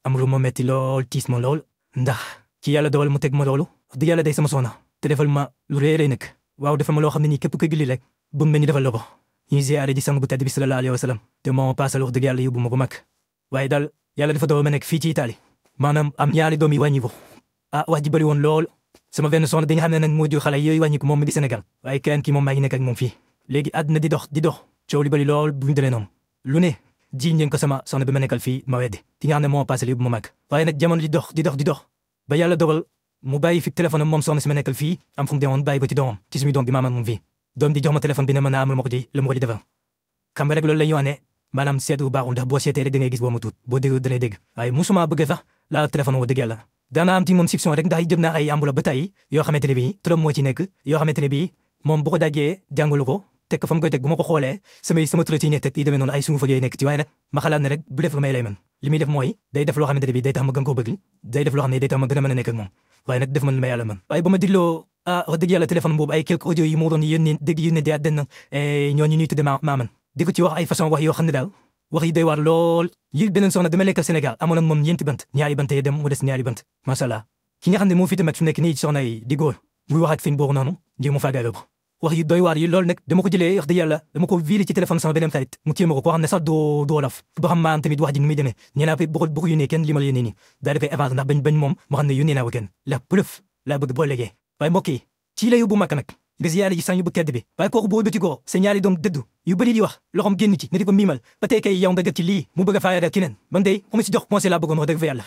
am lu ma metti lool tiis ma lool ndax ci yàlla dogal mu teg ma loolu di yàlla day sama soxna te defal ma lu réeree nag waaw defal ma loo xam ne nii képp koy julli rek bu mel ni defal la ko ñuy ziyaare ji sang bu tedd bi sallallahu alayhi wa sallam te moo paasal wax dëgg yàlla yóbbu ma ko mag waaye daal yàlla dafa dogal ma nekk fii ci Italie maanaam am ñaari doom yi wàññi ko wax ji bëri woon lool sama benn soxna bi nga xam ne nag moo jur xale yooyu wàññi ko moom mi di Sénégal waaye keneen ki moom maa ngi nekk ak moom fii léegi àdduna di dox coow li bëri lool bu ñu demee noonu lu ne jiiñ leen ko sama soxna bi ma nekkal fii ma weddi ki nga xam ne moo paasal yóbbu ma mag waaye nag jamono di dox ba yàlla dogal mu bàyyi fi téléphone am moom soxna si ma nekkal fii am fu mu demoon bàyyi ko ci doomam ci suñu doom bi maanaam moom fii doom di jox ma téléphone bi ne ma naa amul ma ko ci la ma ko ci defal xam nga rek loolu la ñu wax ne maanaam seet bu baaxul ndax boo seetee rek da ngay gis boo ma tuut boo dégg danay dégg waaye musuma bëgg sax laa téléphone woo dëgg yàlla daana am ci moom soupçon rek ndax jëm naa ay enveloppe ba tey yoo xamante ne bii turam moo ci nekk yoo xamante ne bii moom bu ko dajee jàngalu ko teg ko fa mu koy teg bu ma ko xoolee sama tur ci nekk teg yi demee noonu ay suñu fa yooyu nekk ci waaye nag ma xalaat ne rek bu def may lay man li muy def mooy day def loo xamante ne bii day tax ma gën koo bëgg day def loo xam ne day tax ma gën a mën a nekk ak moom waaye nag def man li ma yàlla man waaye ba ma digloo wax dëgg yàlla téléphone boobu ay quelques audio yi moo doon yónnee dégg yónnee di àddina ñooñu ñuy tudde maaman di ko ci wax ay façon wax yoo xam ne daal wax yi doy waar lool yi beneen soxna dama lekk Sénégal amoon ak moom ñeenti bant ñaari bant yi dem mu des ñaari bant macha allah ki nga xam ne moo fi tamit fi nekk nii soxna yi di góor muy wax ak fi boobu noonu ngir mu faagaale ko wax yi doy waar yi loolu nag dama ko jëlee wax dëgg yàlla dama ko viré ci téléphone sama beneen xarit mu téye ma ko koo xam ne sax doo wolof ba xam maanaam tamit wax ji nu muy demee nee naa bu ko yónnee kenn li ma la yónnee nii daal di koy avancé ndax bañ moom moo xam ne yónnee naa ko kenn la preuve laa bëgg boo léegee waaye mbokk yi ci la yóbbu màkk nag nga ziyaare ji sang bu tedd bi waaye kooku boo bëti ko sa ñaari doom dëddu yu bëri di wax loxoom génn ci nga di ko miimal ba tey kay yow nga def ci lii mu bëgg a faayal keneen man de mu si jox conseil laa bëggoon wax dëgg fa yàlla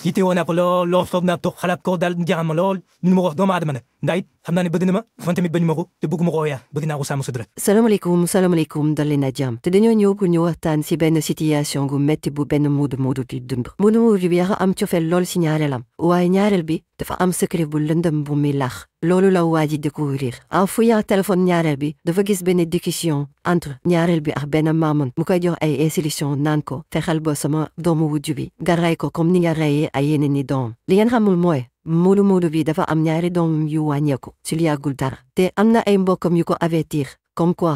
yitte woon naa ko lool foog naa toog xalaat ko daal jaaxal ma lool nu ma ko wax doomu aadama nag ndax it xam naa ne bëgg na ma fan tamit bañu ma ko te bëgguma ko yaa bëgg naa ko sàmm sutura salaamaaleykum dal leen a jàmm te dañoo ñëw pour ñu waxtaan si benn situation gu metti bu benn muudu di dund muudu bi dafa am cofeel lool si ñaareelam waaye ñaareel bi dafa am secret bu lëndëm bu muy lax loolu la waa ji découvrir en fouillant téléphone ñaareel bi dafa gis benn discussion entre ñaareel bi ak benn maamam mu koy jox ay instructions naan ko fexeel ba sama doomu wujju bi nga rey ko comme ni nga reyee ay yeneen ni doom li ngeen xamul mooy muudu bi dafa am ñaari doom yu wàññeeku ci lu yàggul dara te am na ay mbokkam yu ko avertir comme quoi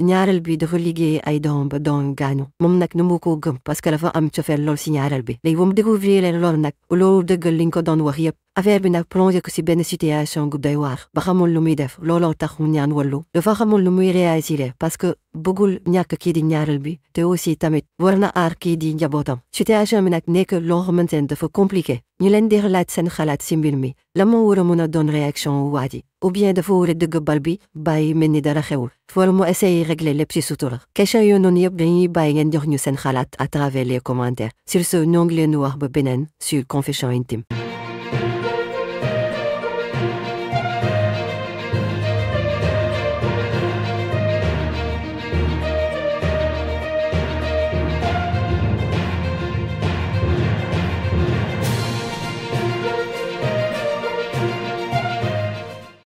ñaareel bi dafa liggéey ay doom ba doom gaañu moom nag nu mu ko gëm parce que dafa am cofeel lool si ñaareel bi léegi ba mu découvrir loolu nag loolu dëggal liñ ko doon wax yépp affaire bi nag plongé ko si benn situation gu doy waar ba xamul lu muy def looloo tax mu ñaan wallu dafa xamul lu muy réagir parce que bëggul ñàkk kii di ñaareel bi te aussi tamit war na aar kii di njabootam situation bi nag nekk loo xamante ne dafa compliqué ñu leen di laaj seen xalaat si mbir mi la moo war a mën a doon réaction wu waa ji ou bien dafa war a dëgg bal bi bàyyi mel ni dara xewul wala mu essayer régler lépp ci sutura question yooyu noonu yëpp dañuy bàyyi ngeen jox ñu seen xalaat à travers les commentaires sur ce ñoo ngi leen di wax ba beneen sur Confessions Intimes